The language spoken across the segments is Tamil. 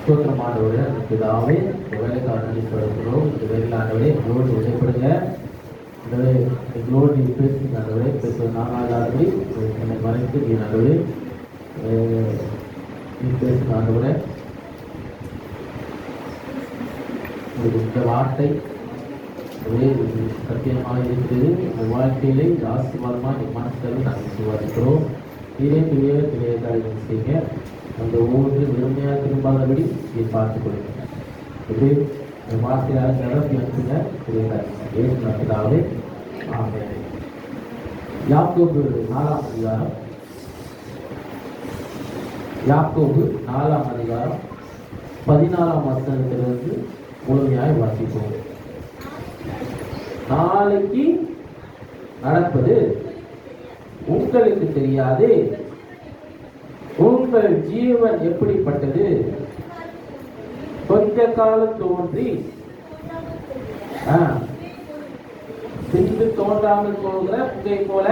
ஸ்தோத்திரமானவரே, பிதாவே, இந்த வேலைக்காரன் அடிப்படுகிறோம். இந்த வேலையில் ஆண்டவரே எங்களோடு உழைப்படுங்க. ஆண்டவரே எங்களோடு நீ பேசுங்க ஆண்டவரே. பேசுவது நானாகி என்னை மறைத்து நீ ஆண்டவரே நீ பேசுங்க ஆண்டவரே. இந்த வார்த்தை சத்தியமாக இருக்கிறது. இந்த வாழ்க்கையிலே இந்த ஆசீர்வாதமாக நீ மனசில் நாங்கள் விசுவாசிக்கிறோம். நீரே பெரிய காரியங்கள் செய்யுங்க. அந்த ஒவ்வொரு வெறுமையாக திரும்பாதபடி நீ பார்த்துக் கொள்ளுங்க. இது இந்த வார்த்தையாக நிரப்பி அனுப்புங்க. பெரிய காரியம் ஏற்று நடந்ததாகவே. ஆமென். யாக்கோபு 4ஆம் அதிகாரம், யாக்கோபு 4ஆம் அதிகாரம் 14ஆம் வசனத்திலிருந்து முழுமையாய் வாசிப்போம். நாளைக்கு நடப்பது உங்களுக்கு தெரியாது. உங்கள் ஜீவன் எப்படிப்பட்டது? கொஞ்ச காலம் தோன்றி பின்பு தோன்றாமல் போகிற புகை போல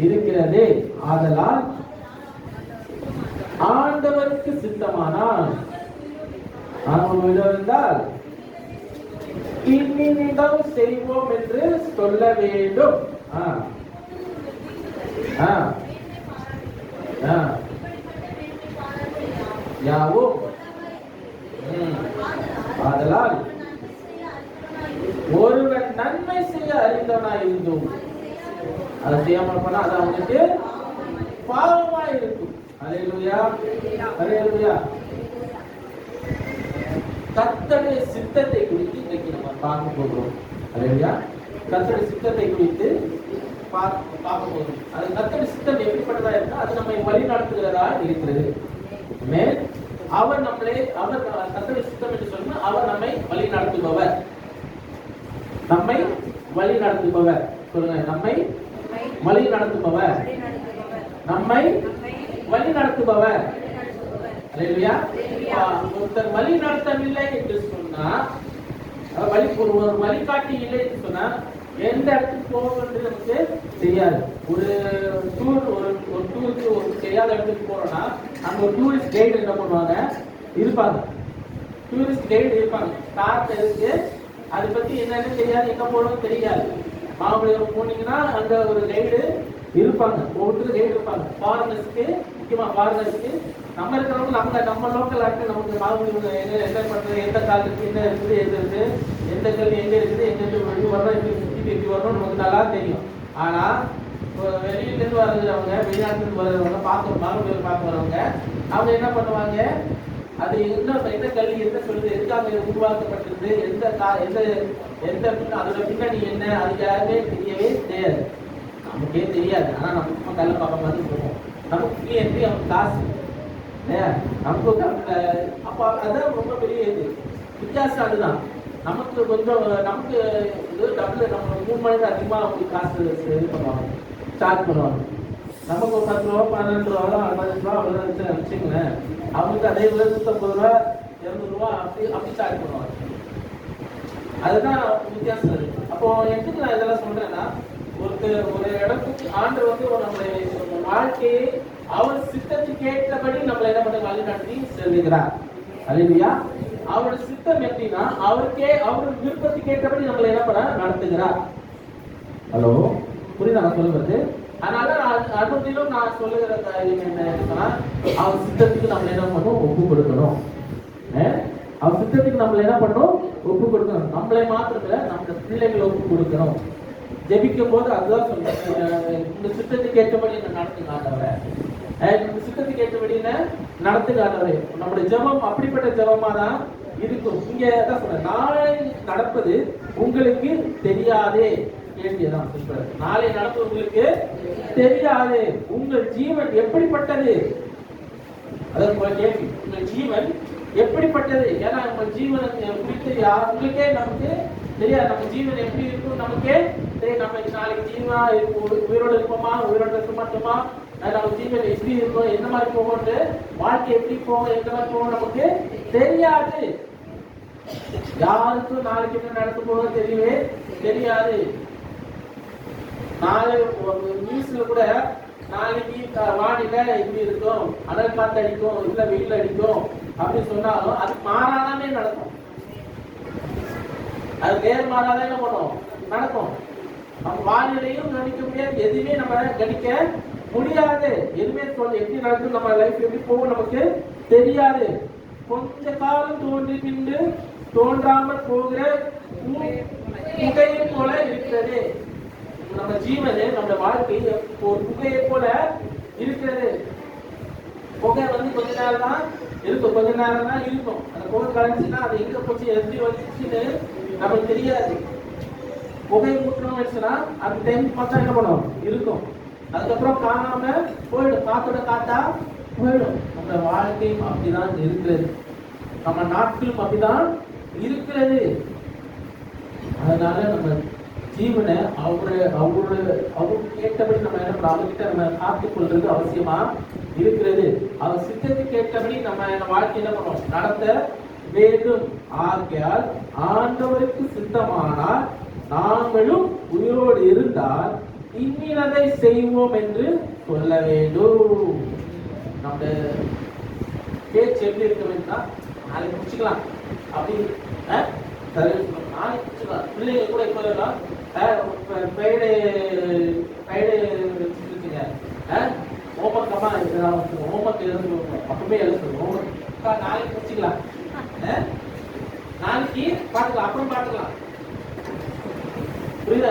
இருக்கிறது. ஆதலால் ஆண்டவருக்கு சித்தமானால் இருந்தால் இன்னிடம் செய்வோம் என்று சொல்ல வேண்டும். யாவும் ஆதலால் ஒருவன் நன்மை செய்ய அறிந்தவனா இருந்தும் அதை செய்யாமல் போனா அது அவனுக்கு பாவமா இருக்கும். அல்லேலூயா, அல்லேலூயா. கர்த்தருடைய சித்தத்தை குறித்து இன்னைக்கு நம்ம பார்க்க போகிறோம். அல்லேலூயா. கர்த்தருடைய சித்தத்தை குறித்து பார்க்க போகிறோம். அது கர்த்தருடைய சித்தம் எப்படிப்பட்டதா இருந்தா அது நம்மை வழி நடத்துகிறதா இருக்கிறது. அவர் கர்த்தருடைய சித்தம் என்று சொன்னா அவர் நம்மை வழி நடத்துபவர். நம்மை வழி நடத்துபவர் சொல்லுங்க. நம்மை வழி நடத்துபவர். நம்மை வழி நடத்துபவர். அல்லேலூயா. ஒருத்தர் வழி நடத்தவில்லை என்று சொன்னா, ஒரு வழிகாட்டி இல்லை என்று சொன்னா எந்த இடத்துக்கு போகணும்னு நமக்கு தெரியாது. ஒரு டூருக்கு ஒரு தெரியாத இடத்துக்கு போறோம்னா அங்க ஒரு டூரிஸ்ட் கைடு என்ன பண்ணுவாங்க இருப்பாங்க. டூரிஸ்ட் கைடு இருப்பாங்க. கார்ல இருக்கு, அதை பத்தி என்னன்னு தெரியாது, எங்க போகணும்னு தெரியாது. மாமல்லபுரம் போனீங்கன்னா அங்க ஒரு கைடு இருப்பாங்க. ஒவ்வொருத்தரும் கைடு இருப்பாங்க. ஃபாரினர்ஸ்க்கு, முக்கியமா ஃபாரினர்ஸ்க்கு. நம்ம இருக்கிறவங்க நம்ம லோக்கல் ஆட்டு நமக்கு மாமல்லபுரம் என்ன பண்றது, எந்த காலத்துக்கு என்ன இருக்குது, எது இருக்குது, எந்த கல்வி எங்க இருக்குது, எங்க வரணும், எப்படி வரணும் நமக்கு நல்லா தெரியும். ஆனா வெளியிலேருந்து வர்றவங்க, வெளிநாட்டுல வர்றவங்க பார்க்க மாமல்லபுரம் பார்க்க வரவங்க அவங்க என்ன பண்ணுவாங்க, அது என்ன கல்வி என்ன சொல்லுது, எதுக்காக உருவாக்கப்பட்டிருக்கு, எந்த அதோட பின்னணி என்ன, அது யாருமே தெரியவே தெரியாது. நமக்கே தெரியாது. ஆனா நம்ம சும்மா கல்ல பார்க்க மாதிரி போவோம். நமக்கு எப்படி அவங்க காசு நமக்கு அப்போ அதான் ரொம்ப பெரிய இது வித்தியாசம். அதுதான் நமக்கு கொஞ்சம் நமக்கு டபுள் நம்ம 3 மணிக்கு அதிகமாக அவங்களுக்கு காசு இது பண்ணுவாங்க, சார்ஜ் பண்ணுவாங்க. நமக்கு ஒரு 10 ரூபா 12 ரூபா 15 ரூபா அவ்வளோ வச்சுங்களேன். அவங்களுக்கு அதே 150 ரூபா 200 ரூபா அப்படி சார்ஜ் பண்ணுவாங்க. அதுதான் வித்தியாசம் இருக்கு. அப்போ எதுக்கு நான் இதெல்லாம் சொல்றேன்னா, ஒரு இடத்துக்கு ஆண்டவர் நம்மளுடைய வாழ்க்கையை அவர் சித்தத்துக்கு ஏற்றபடி நம்மளை என்ன பண்ண வழி நடத்தி செல்லுகிறார். அல்லேலூயா. அவருடைய சித்தம் எப்படின்னா அவர் விருப்பத்துக்கு ஏற்றபடி நம்மளை என்ன பண்ண நடத்துகிறார். ஹலோ, புரியுதா நான் சொல்லுறது? அதனால அனுதினம் நான் சொல்லுகிற காரியம் என்ன, அவர் சித்தத்துக்கு நம்ம என்ன பண்ணணும், ஒப்பு கொடுக்கணும். அவர் சித்தத்துக்கு நம்மள என்ன பண்ணணும், ஒப்பு கொடுக்கணும். நம்மளை மாத்திரத்துல நம்ம பிள்ளைகளை ஒப்பு கொடுக்கணும். ஜெபிக்கும் போது அதுதான் சொல்றேன், இந்த சித்தத்துக்கு ஏற்றபடி என்ன நடத்துங்க ஆண்டவரே, இந்த சித்தத்துக்கு ஏற்றபடி என்ன நடத்துங்க ஆண்டவரே. நம்முடைய ஜெபம் அப்படிப்பட்ட ஜெபமா தான் இருக்கும். இங்க தான் சொல்றேன், நாளை நடப்பது உங்களுக்கு தெரியாதே. கேள்வியதான் சொல்றாரு, நாளை நடப்பது உங்களுக்கு தெரியாது. உங்கள் ஜீவன் எப்படிப்பட்டது, அதான் கேள்வி. உங்கள் ஜீவன் எப்படிப்பட்டது? ஏன்னா உங்க ஜீவனை குறித்து உங்களுக்கே நமக்கு தெரியாது. நம்ம ஜீவன் எப்படி இருக்கும் நமக்கே தெரியும். நம்ம நாளைக்கு ஜீவனா உயிரோடு இருப்போமா, உயிரோடு இருக்க மாட்டோமா, நம்ம ஜீவன் எப்படி இருக்கும், எந்த மாதிரி போகும்னு, வாழ்க்கை எப்படி போகும், எந்த மாதிரி போகும் நமக்கு தெரியாது. யாருக்கும் நாளைக்கு என்ன நடக்க போக தெரியவே தெரியாது. நாளை நியூஸ்ல கூட நாளைக்கு வானிலை இப்படி இருக்கும், அனல் காத்து அடிக்கும், இல்ல வெயில் அடிக்கும் அப்படின்னு சொன்னாலும் அது மாறாதானே நடக்கும். அது நேர்மாறாதான் என்ன பண்ணும் நடக்கும். நம்ம வானிலையும் கணிக்க முடியாது, எதுவுமே நம்ம கணிக்க முடியாது. எதுவுமே எப்படி நடக்கும், நம்ம லைஃப் எப்படி போகும் நமக்கு தெரியாது. கொஞ்ச காலம் தோன்றி பின்பு தோன்றாமல் போகிற புகையை போல இருக்கிறது. நம்ம ஜீவனே நம்ம வாழ்க்கை ஒரு புகையை போல இருக்கிறது. புகை கொஞ்ச நேரம் தான் இருக்கும், கொஞ்ச நேரம் தான் இருக்கும். அந்த புகை கலைஞ்சுன்னா அது எங்க போச்சு எப்படி வந்துச்சுன்னு நமக்கு தெரியாது. புகை மூட்டணும் வச்சுன்னா அந்த டைம் பார்த்தா என்ன பண்ணும் இருக்கும், அதுக்கப்புறம் காணாம போயிடும், காத்தோட காத்தா போயிடும். நம்ம வாழ்க்கையும் அப்படிதான் இருக்கிறது, நம்ம நாட்களும் அப்படிதான் இருக்கிறது. அதனால நம்ம ஜீவனை அவரு கேட்டபடி நம்ம என்ன பண்ண அவர்கிட்ட நம்ம காத்துக் கொள்றது அவசியமா இருக்கிறது. அவர் சித்தத்துக்கு ஏற்றபடி நம்ம வாழ்க்கை என்ன பண்ணோம் நடத்த வேண்டும். ஆகையால் ஆண்டவருக்கு சித்தமானால் நாங்களும் உயிரோடு இருந்தால் இன்னினதை செய்வோம் என்று சொல்ல வேண்டும். நம்ம பேச்சு எப்படி இருக்க வேண்டாம், நாளைக்கு முடிச்சுக்கலாம் அப்படி நாளைக்கு முடிச்சுக்கலாம். பிள்ளைங்க கூட இப்போ ஃப்ரைடே வச்சுருக்கீங்க, ஹோம்ஒர்க் அம்மா ஹோம்ஒர்க் எழுத அப்பவே எழுத சொல்லுவோம். ஹோம்ஒர்க் நாளைக்கு முடிச்சுக்கலாம், நாளைக்கு பார்த்துக்கலாம், அப்புறம் பார்த்துக்கலாம். புரியுதா?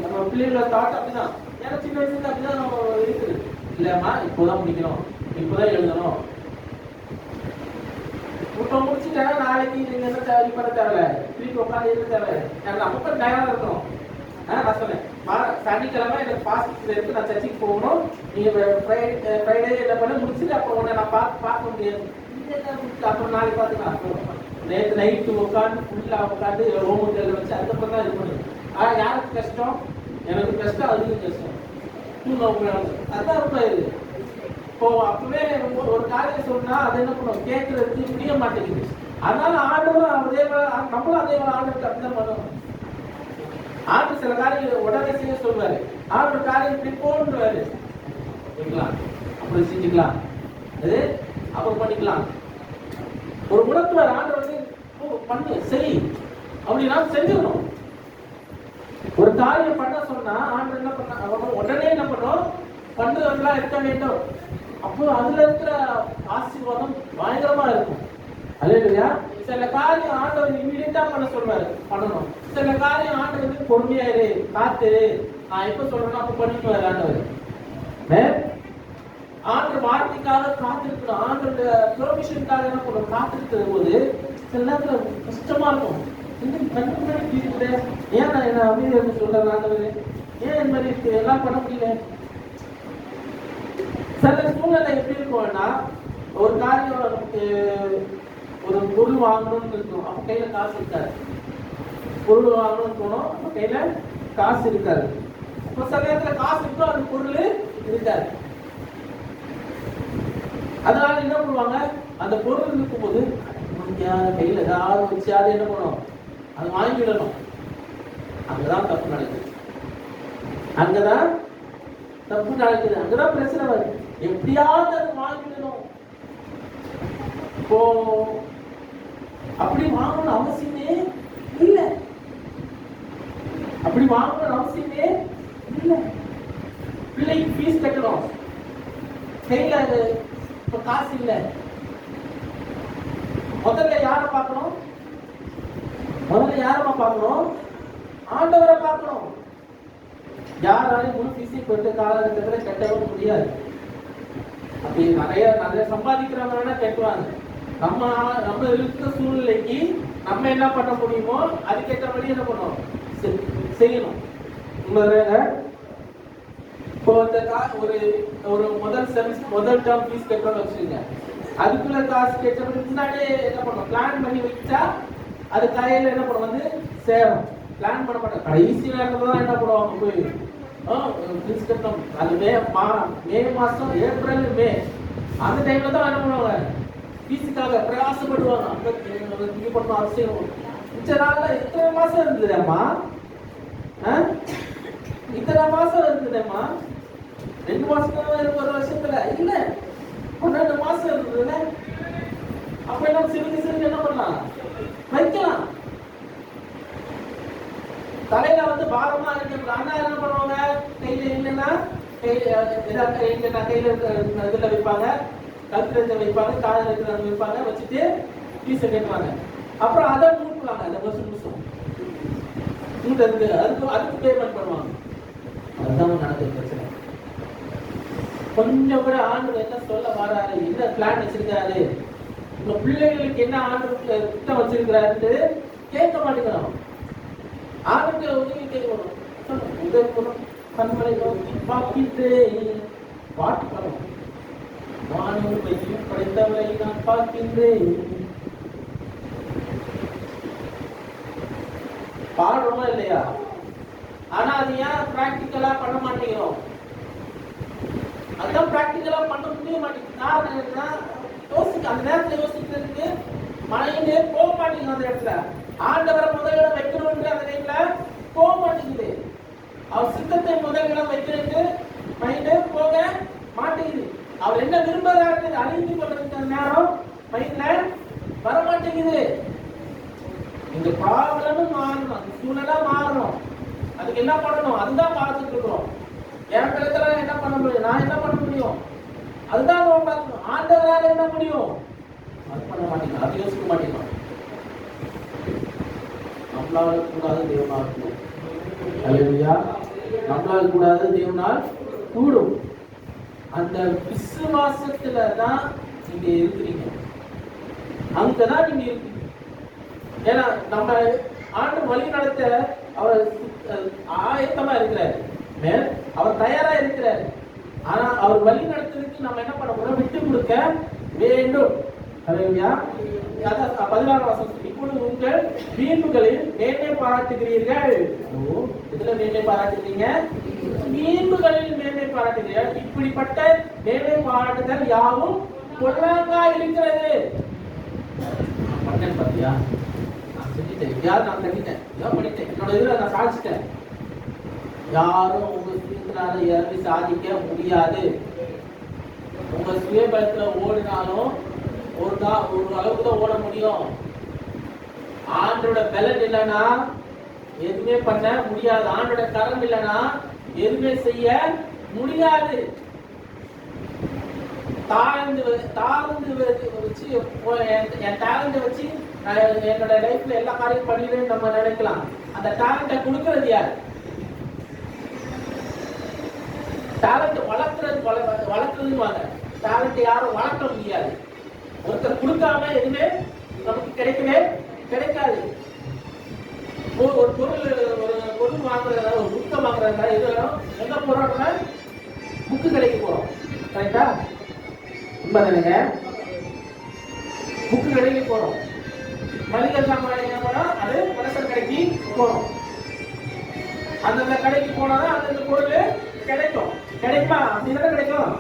நம்ம பிள்ளைகளோட தாட் அப்படிதான். ஏன்னா சின்ன வயசுல அப்படிதான் நம்ம இருக்குது. இல்லம்மா இப்போதான் முடிக்கணும், இப்போதான் எழுதணும். இப்போ முடிச்சுட்டா நாளைக்கு நீங்க என்ன தேவை பண்ண தேவையில்ல, திருப்பி உட்காந்து எழுத தேவையில்ல. எனக்கு அப்போ டயர்டா இருக்கணும். நான் சொன்னேன் சனிக்கிழமை எனக்கு பாஸ்ட் இருக்கு, நான் சர்ச்சுக்கு போகணும். நீங்க ஃப்ரைடே என்ன பண்ண முடிச்சுட்டு அப்போ உன்னை நான் பார்க்க முடியாது, அப்புறம் நாளைக்கு பார்த்துக்கலாம். நேற்று நைட்டு உட்காந்து ஃபுல்லா உட்காந்து ஹோம்ஒர்க் எழுத வச்சு அதுக்கப்புறம் தான் இது பண்ணுது. யாருக்கு கஷ்டம்? எனக்கு கஷ்டம், அதுக்கும் கஷ்டம். அதுதான் ரொம்ப இது. இப்போ அப்பவே ஒரு காரியம் சொன்னா அது என்ன பண்ணும், கேட்கறதுக்கு முடிய மாட்டேங்குது. அதனால ஆண்டவரும் அதே நம்மளும் அதே ஆண்டவருக்கு அப்படிதான் பண்ணணும். ஆண்டு சில காரியம் உடனே செய்ய சொல்வாரு, ஆண்டு காரியம் இப்படி போன்றுவாரு, அப்படி செஞ்சுக்கலாம், அது அப்புறம் பண்ணிக்கலாம். ஒரு உணர்த்துவார் ஆண்டு பண்ணு செய் அப்படின்னா செஞ்சிடணும். ஒரு காரியம் பண்ண சொன்னா ஆண்டு என்ன பண்ண அவங்க உடனே என்ன பண்ணும், பண்றவர்களா இருக்க வேண்டும். அப்போ அதுல இருக்கிற ஆசீர்வாதம் பயங்கரமா இருக்கும். அல்லேலூயா. சில காரியம் ஆண்டவர் இமீடியட்டா பண்ண சொல்வாரு, பண்ணணும். சில காரியம் ஆண்டவர் பொறுமையா இரு, காத்து, நான் எப்ப சொல்றேன்னா அப்ப பண்ணிட்டு வர ஆண்டவர். ஆண்டு வார்த்தைக்காக காத்திருக்கணும், ஆண்டு பெர்மிஷனுக்காக என்ன பண்ணணும் காத்திருக்கிற போது சில நேரத்துல கஷ்டமா இருக்கும். ஏன் நான் என்ன அமைதியாக சொல்றேன் ஆண்டவர், ஏன் இந்த மாதிரி எல்லாம் பண்ண முடியல. சில சூழ்நிலை எப்படி இருக்கும்னா, ஒரு காரியம் நமக்கு ஒரு பொருள் வாங்கணும்னு இருக்கும், அப்ப கையில காசு இருக்காது. பொருள் வாங்கணும்னு போனோம், அப்ப கையில காசு இருக்காது. இப்ப சில நேரத்துல காசு இருக்கும், அந்த பொருள் இருக்காது. அதனால என்ன பண்ணுவாங்க, அந்த பொருள் இருக்கும் போது கையில ஏதாவது வச்சு அதை என்ன பண்ணும், அது வாங்கிடணும். அங்கதான் தப்பு நடக்குது, அங்கதான் தப்பு நடக்குது, அங்கதான் பிரச்சனை வருது. எப்படியாவது அது வாங்கிடணும். இப்போ அப்படி வாங்கணும் அவசியமே இல்லை, அப்படி வாங்கணும் அவசியமே இல்லை. பிள்ளைக்கு ஃபீஸ் கட்டணும், கையில இப்ப காசு இல்லை. முதல்ல யாரை பார்க்கணும், முதல்ல யாரமா பார்க்கணும், ஆண்டவரை பார்க்கணும். யாராலையும் முழு ஃபீஸை கொண்டு காலகட்டத்தில் கட்டவும் முடியாது. அப்படி நிறைய சம்பாதிக்கிறவங்க கட்டுவாங்க. நம்ம இருக்கிற சூழ்நிலைக்கு நம்ம என்ன பண்ண முடியுமோ அதுக்கேற்றபடி என்ன பண்ணணும் செய்யணும். இப்போ ஒரு முதல் செமஸ்டர் முதல் டேர்ம் ஃபீஸ் கட்டணும்னு வச்சுக்கோங்க, அதுக்குள்ள காசு கேட்டபடி முன்னாடியே என்ன பண்ணணும், பிளான் பண்ணி வச்சா அது கையில என்ன பண்ணும் சேரும். பிளான் பண்ண மாட்டேன், கடைசி நேரத்துல தான் என்ன பண்ணுவாங்க போய் ஃபீஸ் கட்டணும். அது மே மாசம் ஏப்ரல் மே அந்த டைம்ல தான் என்ன பண்ணுவாங்க, ஃபீஸுக்காக பிரயாசப்படுவாங்க. அங்க பண்ணணும் அவசியம். மிச்ச நாள்ல இத்தனை மாசம் இருந்ததுமா, இத்தனை மாசம் இருந்ததுமா, 2 மாசத்துல 1 வருஷத்துல இல்ல, 12 மாசம் இருக்குதுல்ல. அப்ப என்ன சிறுக என்ன பண்ணலாம், வைக்கலாம். தலையில வந்து பாரமா இருக்கு. அண்ணா என்ன பண்ணுவாங்க, கையில இல்லைன்னா கையில இதுல வைப்பாங்க, கழுத்துல வைப்பாங்க, காலில் இருக்கிறத வைப்பாங்க, வச்சுட்டு பீஸை கட்டுவாங்க. அப்புறம் அதை மூட்டுவாங்க, அந்த வருஷம் மூட்டதுக்கு அதுக்கு பேமெண்ட் பண்ணுவாங்க. அதுதான் நடக்குது பிரச்சனை. கொஞ்சம் கூட ஆண்டு என்ன சொல்ல வராரு, என்ன பிளான் வச்சிருக்காரு, உங்க பிள்ளைகளுக்கு என்ன ஆண்டு திட்டம் வச்சிருக்கிறாரு கேட்க மாட்டேங்கிறோம். ஆண்டுக்கு உதவி கேட்கணும், உதவி பண்ணணும். கண்மலை நோக்கி பார்க்கிட்டு பாட்டு பண்ணணும். வானூர் பையும் படைத்தவரை நான் பார்க்கின்றேன். பாடுறோமா இல்லையா? ஆனா அது ஏன் பிராக்டிக்கலா பண்ண மாட்டேங்கிறோம்? அதான் பிராக்டிக்கலா பண்ண முடிய மாட்டேங்குது. காரணம் என்னன்னா, அந்த நேரத்துல யோசிக்கிறதுக்கு மழையிலே போக மாட்டேங்குது. அந்த இடத்துல ஆண்டவரை முதலிடம் வைக்கணும்ன்ற அந்த டைம்ல போக மாட்டேங்குது. அவர் சித்தத்தை முதலிடம் வைக்கிறதுக்கு மைண்டு போக மாட்டேங்குது. அவர் என்ன விரும்புறாரு அறிந்து கொள்றதுக்கு அந்த நேரம் மைண்ட்ல வர மாட்டேங்குது. இந்த ப்ராப்ளமும் மாறணும், சூழ்நிலை மாறணும். அதுக்கு என்ன பண்ணணும், அதுதான் பார்த்துட்டு இருக்கிறோம். என் பிள்ளைகளை என்ன பண்ண முடியும், நான் என்ன பண்ண முடியும், அதுதான் நம்ம பார்க்கணும். ஆண்டவரால் என்ன முடியும், அது பண்ண மாட்டேங்க, அது யோசிக்க மாட்டேங்க. நம்மளால கூடாது தேவனால் கூடும். அல்லேலூயா. நம்மளால கூடாது தேவனால் கூடும். அந்த விசுவாசத்துல தான் நீங்க இருக்கிறீங்க, அங்கதான் நீங்க இருக்கீங்க. ஏன்னா நம்ம ஆண்டு வழி நடத்த அவர் ஆயத்தமா இருக்கிறார், அவர் தயாரா இருக்கிறார். ஆனா அவர் வழி நடத்துறதுக்கு நம்ம என்ன பண்ண போறோம், விட்டு கொடுக்க வேண்டும். அல்லேலூயா. 16 வசனம், இப்பொழுது உங்கள் வீம்புகளில் மேன்மை பாராட்டுகிறீர்கள். இதுல மேன்மை பாராட்டுகிறீங்க, வீம்புகளில் மேன்மை பாராட்டுகிறீர்கள். இப்படிப்பட்ட மேன்மை பாராட்டுதல் யாவும் பொல்லாங்கா இருக்கிறது. பண்ணேன் பாத்தியா, நான் செஞ்சுட்டேன், யார் நான் கட்டிட்டேன், ஏன் பண்ணிட்டேன், என்னோட இதுல நான் சாதிச்சிட்டேன். யாரும் உங்க சுயத்தினால இறங்கி சாதிக்க முடியாது. உங்க சுயபலத்துல ஓடினாலும் ஒரு அளவுக்கு தான் ஓட முடியும். ஆண்டோட பலன் இல்லைன்னா எதுவுமே பண்ண முடியாது. ஆண்டோட கரம் இல்லைன்னா எதுவுமே செய்ய முடியாது. தாழ்ந்து வச்சு என் டேலண்ட் வச்சு என்னோட லைஃப்ல எல்லா காரியம் பண்ணிடுன்னு நம்ம நினைக்கலாம். அந்த டேலண்ட கொடுக்கறது யார்? டேலண்ட் வளர்க்கறதுன்னு டேலண்ட் யாரும் வளர்க்க முடியாது. ஒருத்தர் கொடுக்காம எதுவுமே நமக்கு கிடைக்கவே கிடைக்காது. ஒரு பொருள் வாங்குறதா, ஒரு புக்கை வாங்குறதா, எது எங்க போறோம்னா புக்கு கடைக்கு போறோம். கரெக்டா? உண்மைதானுங்க. புக்கு கடைக்கு போறோம். மளிகை சாமான் போறோம், அது பலசர கடைக்கு போறோம். அந்தந்த கடைக்கு போனாதான் அந்தந்த பொருள் கிடைக்கும். கிடைக்குமா? அப்படின்னா கிடைக்கும்.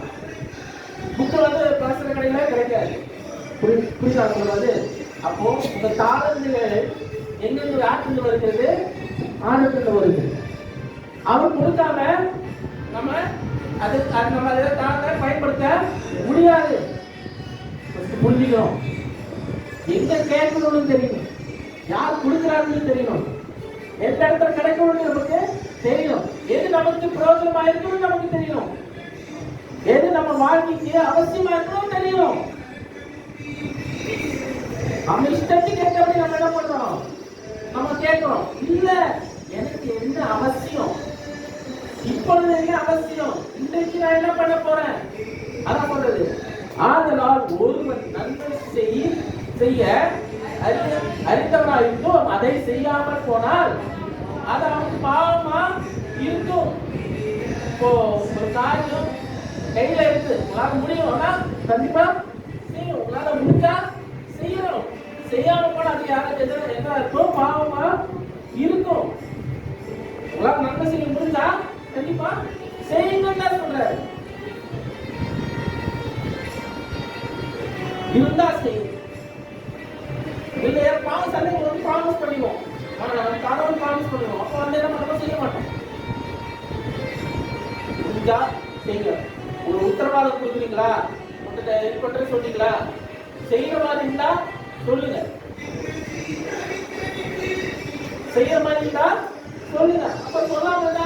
புக்கு வந்து பலசர கடையில கிடைக்காது. புரியுதா சொல்றது? அப்போ உங்க தாளந்துகள் எங்கிருந்து ஆற்றிருந்து வருகிறது, ஆண்டவர்கிட்ட வருது. அவர் கொடுக்காம நம்ம நம்ம தாளத்தை பயன்படுத்த முடியாது. புரிஞ்சுக்கணும். எங்க கேட்கணும்னு தெரியணும், யார் கொடுக்கிறாருன்னு தெரியணும், எந்த இடத்துல கிடைக்கணும்னு நமக்கு தெரியணும், எது நமக்கு பிரயோஜனமா இருக்கணும்னு நமக்கு தெரியணும், எது நம்ம வாழ்க்கைக்கு அவசியமா இருக்கணும்னு தெரியணும். நம்ம இஷ்டத்துக்கு கேட்கறது நம்ம என்ன பண்றோம், நம்ம கேட்கிறோம். இல்ல, எனக்கு என்ன அவசியம், இப்பொழுது என்ன அவசியம், இன்றைக்கு நான் என்ன பண்ண போறேன், அதான் சொல்றது. ஆதலால் ஒருவன் நன்மை செய்ய அறிந்தவனாயிருந்தும் அதை செய்யாமல் போனால் அது அவனுக்கு பாவமா இருக்கும். இப்போ ஒரு காரியம் கையில இருக்கு, உங்களால முடியும்னா கண்டிப்பா செய்யும். உங்களால முடிஞ்சா செய்யணும். செய்யாம போனா அது யாருக்கு என்ன இருக்கும், பாவமா இருக்கும். உங்களால நன்மை செய்ய முடிஞ்சா கண்டிப்பா செய்யுங்கன்னு தான் சொல்றாரு. இருந்தா செய்யும். இல்லையா பாவம் சண்டை வந்து ப்ராமிஸ் பண்ணிடுவோம், கடவுள் ப்ராமிஸ் பண்ணுவோம். அப்போ வந்து என்ன பண்ணுவோம், செய்ய மாட்டோம். முடிஞ்சா செய்யுங்க. ஒரு உத்தரவாதம் கொடுக்குறீங்களா, இது பண்ற சொன்னீங்களா, செய்யற மாதிரி இருந்தா சொல்லுங்க. செய்யற மாதிரி இருந்தா சொல்லுங்க. அப்ப சொல்லாம வந்து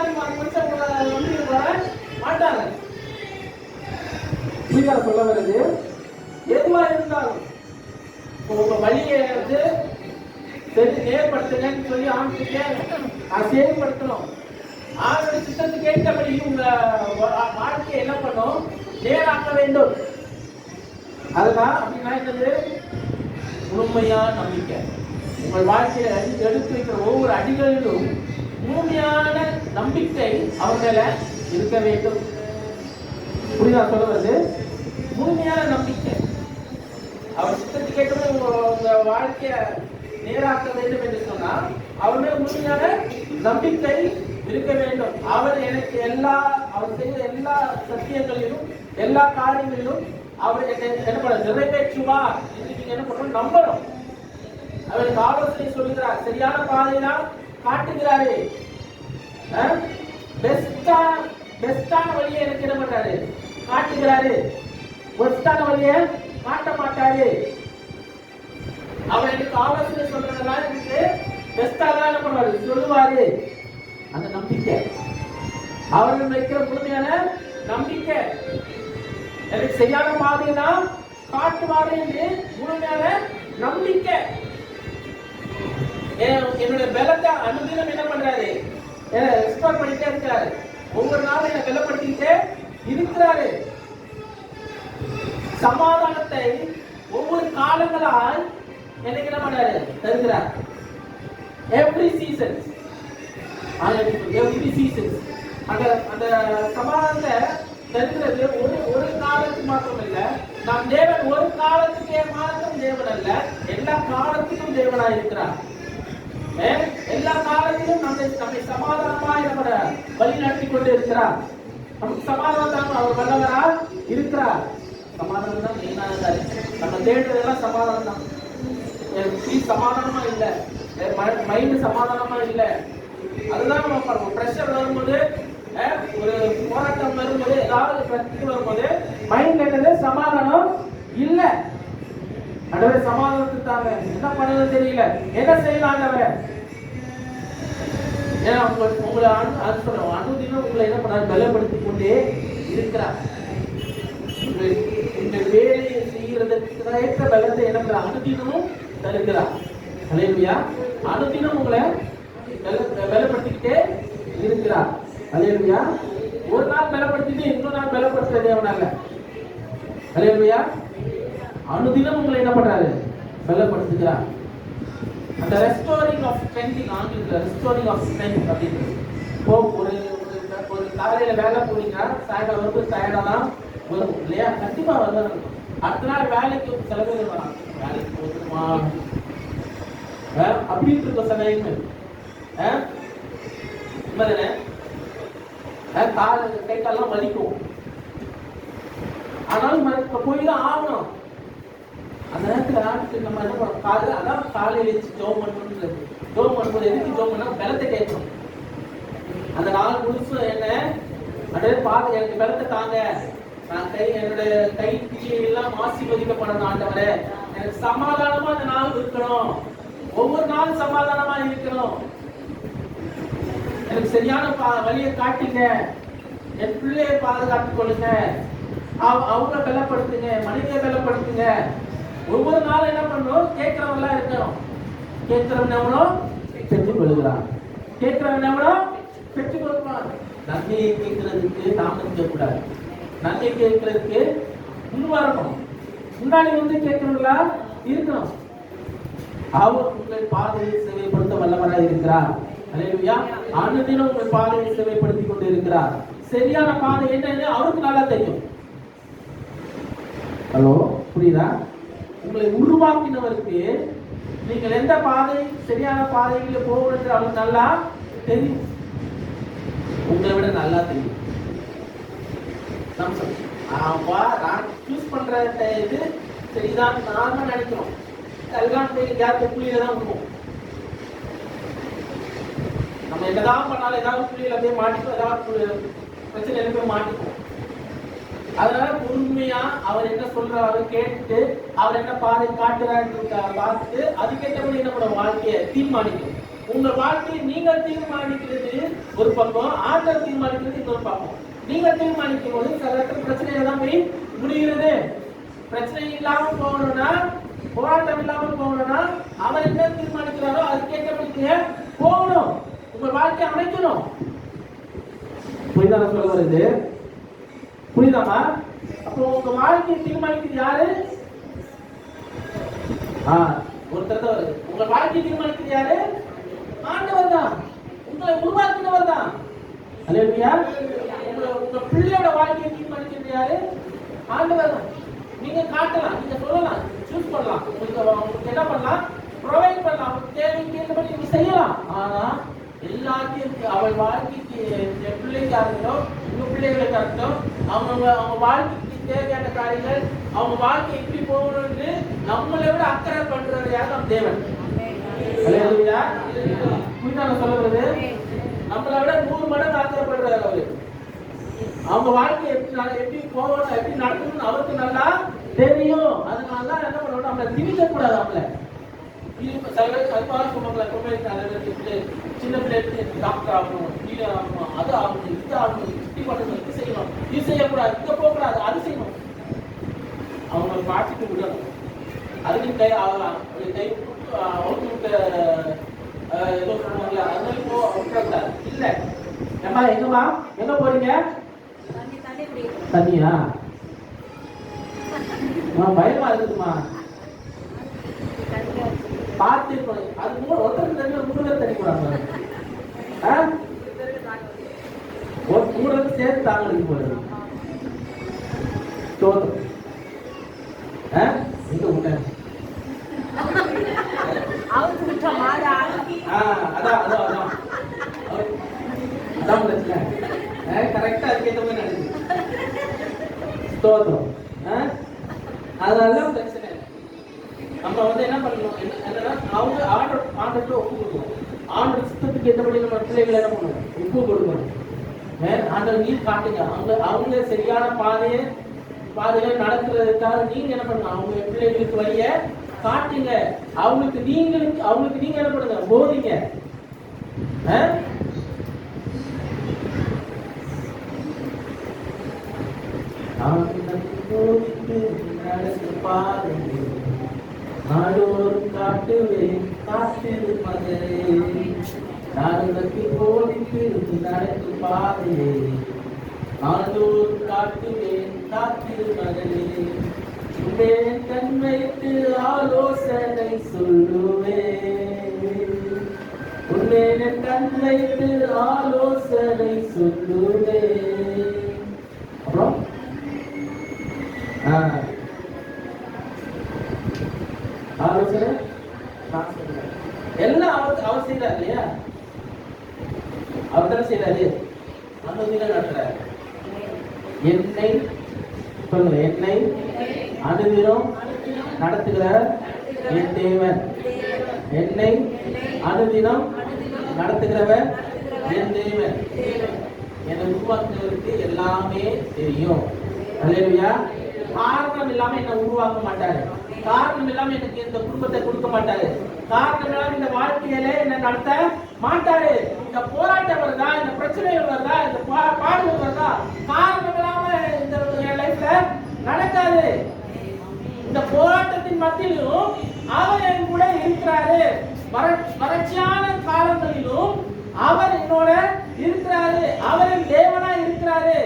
வர மாட்டாங்க. சொல்ல வருது, எதுவா இருந்தாலும் உங்க வழியை வந்து சரி நேர்படுத்துங்கன்னு சொல்லி ஆண்டுக்கு செயல்படுத்தணும். ஆளுடைய சித்தத்துக்கு ஏற்றபடி உங்க வாழ்க்கையை என்ன பண்ணும், நேராக்க வேண்டும். அதுதான் அப்படின்னா என்னது, முழுமையான நம்பிக்கை. உங்கள் வாழ்க்கையை எடுத்து வைக்கிற ஒவ்வொரு அடிகளிலும் முழுமையான நம்பிக்கை அவங்கள இருக்க வேண்டும். புரியுதா சொல்றது? முழுமையான நம்பிக்கை அவர் சித்தத்துக்கு ஏற்றபடி உங்க வாழ்க்கைய நேராக்க வேண்டும் என்று சொன்னால் அவர் மேல் முழுமையான நம்பிக்கை இருக்க வேண்டும். அவர் எனக்கு அவர் செய்த எல்லா சத்தியங்களிலும் எல்லா காரியங்களிலும் அவர் என்ன பண்ண நிறைவேற்றுவார் என்று நீங்க என்ன பண்ணணும், நம்பணும். அவருக்கு ஆலோசனை சொல்லுகிறார், சரியான பாதைதான் காட்டுகிறாரு, பெஸ்டான வழியை எனக்கு என்ன பண்றாரு, காட்டுகிறாரு. பெஸ்டான வழியை காட்ட மாட்டாரு. அவர் எனக்கு ஆலோசனை சொல்றதெல்லாம் எனக்கு பெஸ்டா தான் என்ன பண்ணுவாரு, சொல்லுவாரு. அந்த நம்பிக்கை, அவர்கள் வைக்கிற முழுமையான நம்பிக்கை, எனக்கு சரியான பாதையை தான் காட்டுவாரு என்று முழுமையான நம்பிக்கை. என்னுடைய பலத்தை அனுதினம் என்ன பண்றாரு, எக்ஸ்ப்ளோர் பண்ணிட்டே இருக்கிறாரு. ஒவ்வொரு நாளும் என்ன பலப்படுத்திக்கிட்டே இருக்கிறாரு. சமாதானத்தை ஒவ்வொரு காலங்களால் எனக்கு என்ன பண்றாரு, தருகிறார். எவ்ரி சீசன்ஸ் அந்த சமாதானத்தை தருகிறது. ஒரு காலத்துக்கு மாத்திரம் இல்ல, நாம் தேவன் ஒரு காலத்துக்கே மாத்திரம் தேவன் அல்ல, எல்லா காலத்துக்கும் தேவனா இருக்கிறார். எல்லா காலத்திலும் நம்மை சமாதானமா வழி நடத்தி கொண்டு இருக்கிறார். நமக்கு சமாதானம் அவர் வல்லவரா இருக்கிறார். சமாதானம் தான் மெயினானதா. நம்ம தேடுறதெல்லாம் சமாதானம் தான். சமாதானமா இல்ல, மைண்ட் சமாதானமா இல்ல. அதுதான் நம்ம பண்ணுவோம். பிரஷர் வரும்போது, ஒரு போராட்டம் வரும்போது, ஏதாவது பிரச்சனை வரும்போது மைண்ட் என்னது, சமாதானம் இல்ல. ஆண்டவரே சமாதானத்துக்கு தாங்க, என்ன பண்ணது தெரியல, என்ன செய்யலாம் ஆண்டவரே. ஏன்னா உங்களை அனுதினம் உங்களை என்ன பண்ண பலப்படுத்தி கொண்டே இருக்கிறார். இந்த வேலையை செய்யறதுக்கு ஏற்ற பலத்தை என்ன அனுதினமும் தருகிறார். அல்லேலூயா. அனுதினம் உங்களை பலப்படுத்திக்கிட்டே இருக்கிறார். அல்லேலூயா. ஒரு நாள் பலப்படுத்திட்டு இன்னொரு நாள் பலப்படுத்த தேவனால. அல்லேலூயா. அனுதினம் உங்களை என்ன பண்றாரு, பலப்படுத்துகிறார். அந்த ரெஸ்டோரிங் ஆஃப் ஸ்ட்ரென்த், ஆங்கிலத்தில் ரெஸ்டோரிங் ஆஃப் ஸ்ட்ரென்த் அப்படின்றது. இப்போ ஒரு காலையில வேலை போறீங்க, சாயங்காலம் வந்து டயர்டா தான் வரும் இல்லையா, கண்டிப்பா வரணும். அடுத்த நாள் வேலைக்கு சில பேர் வராங்க, வேலைக்கு போதுமா அப்படின்னு இருக்க சமயங்கள் கால கை காலெல்லாம் வலிக்கும். ஆனாலும் போய் தான் ஆகணும். அந்த நேரத்தில் நம்ம என்ன பண்ணோம், காலையில் அதான் காலையில் எழுச்சி ஜோம் பண்ணணும்னு. ஜோம் பண்ணும்போது எதுக்கு ஜோம் பண்ணா, பலத்தை கேட்கணும். அந்த நாள் முழுசு என்ன அப்படியே பார்த்து எனக்கு பலத்தை தாங்க, நான் என்னுடைய கை எல்லாம் ஆசீர்வதிக்கப்படணும் ஆண்டவரே, எனக்கு சமாதானமா அந்த நாள் இருக்கணும், ஒவ்வொரு நாளும் சமாதானமா இருக்கணும், எனக்கு சரியான வழியை காட்டுங்க, என் பிள்ளையை பாதுகாத்துக் கொள்ளுங்க, அவங்கள பலப்படுத்துங்க, மனிதரை பலப்படுத்துங்க. ஒவ்வொரு நாளும் என்ன பண்ணணும், கேட்கிறவங்களா இருக்கணும். கேட்கிறவன் எவ்வளோ பெற்றுக் கொள்கிறான், கேட்கிறவன் எவ்வளோ பெற்றுக் கொள்வான். நன்மையை கேட்கறதுக்கு தாமதிக்க கூடாது, நன்மை கேட்கறதுக்கு முன் வரணும், முன்னாடி வந்து கேட்கிறவங்களா இருக்கணும். அவர் உங்கள் பாதையை சேவைப்படுத்த வல்லவராக இருக்கிறார். அல்லேலூயா. அனுதினம் உங்கள் பாதையை சேவைப்படுத்திக் கொண்டு இருக்கிறார். சரியான பாதை என்னன்னு அவருக்கு நல்லா தெரியும். ஹலோ, புரியுதா? உங்களை உருவாக்கினவருக்கு நீங்கள் எந்த பாதை சரியான பாதையில் போகணும் என்று அவருக்கு நல்லா தெரியும், உங்களை விட நல்லா தெரியும். நான் சூஸ் பண்ற இது சரிதான் நான் நினைக்கிறோம், எல்லாம் கேப் புள்ளியில தான் இருக்கும். நம்ம என்னதான் பண்ணாலும் ஏதாவது புள்ளியில போய் மாட்டிப்போம், ஏதாவது பிரச்சனையில போய் மாட்டிப்போம். அதனால பொறுமையா அவர் என்ன சொல்றாரு கேட்டுட்டு அவர் என்ன பாதை காட்டுறாரு பார்த்துட்டு அதுக்கேற்றபடி என்ன பண்ண வாழ்க்கையை தீர்மானிக்கணும். உங்க வாழ்க்கையை நீங்கள் தீர்மானிக்கிறது ஒரு பக்கம், ஆண்டவர் தீர்மானிக்கிறது இன்னொரு பக்கம். நீங்க தீர்மானிக்கும் போது சில இடத்துல பிரச்சனையில தான் போய் முடிகிறது. பிரச்சனை இல்லாம போகணும்னா, போராட்டம் இல்லாம போகணும்னா அவர் என்ன தீர்மானிக்கிறாரோ அதுக்கேற்றபடி போகணும். உங்க வாழ்க்கையை அமைக்கணும். புரியுதா சொல்ல வருது? புரியுதாமா? அப்போ உங்க வாழ்க்கையை தீர்மானிக்கிறது யாரு? ஒருத்தர் தான் வருது. உங்க வாழ்க்கையை தீர்மானிக்கிறது யாரு? ஆண்டவர் தான். உங்களை உருவாக்கினவர் தான். அல்லேலூயா. உங்க பிள்ளையோட வாழ்க்கையை தீர்மானிக்கிறது யாரு? ஆண்டவர் தான். நீங்க காட்டலாம், நீங்க சொல்லலாம், சூஸ் பண்ணலாம், உங்களுக்கு என்ன பண்ணலாம், ப்ரொவைட் பண்ணலாம், உங்களுக்கு தேவைக்கு ஏற்றபடி நீங்க செய்யலாம். ஆனா எல்லாத்தையும் அவள் வாழ்க்கைக்கு என் பிள்ளைக்கா இருக்கட்டும், உங்க பிள்ளைகளுக்கா இருக்கட்டும், அவங்க வாழ்க்கைக்கு தேவையான காரியங்கள், அவங்க வாழ்க்கை எப்படி போகணும்னு நம்மளை விட அக்கறை பண்றது யார்? நம் தேவன். புரியுதா சொல்றது? நம்மளை விட 100 மடங்கு அக்கறைப்படுறாரு அவரு. அவங்க வாழ்க்கை எப்படி போகணும், எப்படி நடக்கணும்னு அவருக்கு நல்லா தெரியும். அதனாலதான் என்ன பண்ணணும், நம்மளை திணிக்க கூடாது. அவங்கள சின்ன பிள்ளைகளுக்கு டாக்டர் ஆகணும், லீடர் ஆகணும், அது ஆகணும், இது ஆகணும், இப்படி பண்ணணும், இது செய்யணும், இது செய்யக்கூடாது, இங்க போகக்கூடாது, அது செய்யணும். அவங்க மாற்றிட்டு விடணும். அதுக்கு கை அவுட்டு ஏதோ சொல்லுவாங்களா, அதனால விட்டுறக்கூடாது. இல்ல ஏமா எங்கம்மா எங்க போறீங்க? தண்ணியா? பயமா இருக்குதுமா. பார்த்து அது ஒருத்தருக்கு தண்ணி, 3 பேர் தண்ணி போறாங்க. ஒரு 3 பேர் சேர்த்து தாங்களுக்கு போறது. தோட்டம் எங்க விட்டாங்க? அதான் பிரச்சனை. கரெக்டா அதுக்கேற்ற மாதிரி நடக்குது. தோட்டம் அதெல்லாம் பிரச்சனை. நம்ம என்ன பண்ணணும், என்னன்னா அவங்க ஆண்டர்கிட்ட ஒப்பு கொடுக்கணும். ஆண்டர் சித்தத்துக்கு ஏற்றபடி நம்ம பிள்ளைகளை என்ன பண்ணணும், ஒப்பு கொடுக்கணும். ஆண்டர் நீர் காட்டுங்க, அவங்க சரியான பாதையை நடக்கிறதுக்காக நீங்க என்ன பண்ணணும், அவங்க பிள்ளைகளுக்கு வழிய காட்டுங்க. அவங்களுக்கு நீங்க என்ன பண்ணுங்க, போதிங்க. நாடோறும் காட்டுவேன் காத்திரு மகனே, நாடகத்தை போதித்து நடக்கும் பாதையே, நாடோறும் காட்டுவேன் காத்திரு மகனே, உன்னை கண் வைத்து ஆலோசனை சொல்லுவேன், உன்னை கண் வைத்து ஆலோசனை சொல்லுவேன். அப்புறம் ஆலோசனை எல்லாம் அவர் செய்யறாரு இல்லையா? அவர் தானே செய்யறாரு. அனுதினம் நடத்துறாரு. என்னை சொல்லுங்க, என்னை அனுதினம் நடத்துகிறார் என் தேவன். என்னை அனுதினம் நடத்துகிறவர் என் தேவன். என்னை உருவாக்குறவருக்கு எல்லாமே தெரியும். அல்லேலூயா. காரணம் இல்லாம என்ன உருவாக்க மாட்டாரு. காரணம் இல்லாம எனக்கு இந்த குடும்பத்தை கொடுக்க மாட்டாரு. காரணம் இல்லாம இந்த வாழ்க்கையில என்ன நடத்த மாட்டாரு. இந்த போராட்டம் வருதா, இந்த பிரச்சனைகள் வருதா, இந்த பாடுகள் வருதா, காரணம் இல்லாம இந்த லைஃப்ல நடக்காது. இந்த போராட்டத்தின் மத்தியிலும் அவர் என் கூட இருக்கிறாரு. வறட்சியான காலங்களிலும் அவர் என்னோட இருக்கிறாரு. அவர் என் தேவனா இருக்கிறாரு.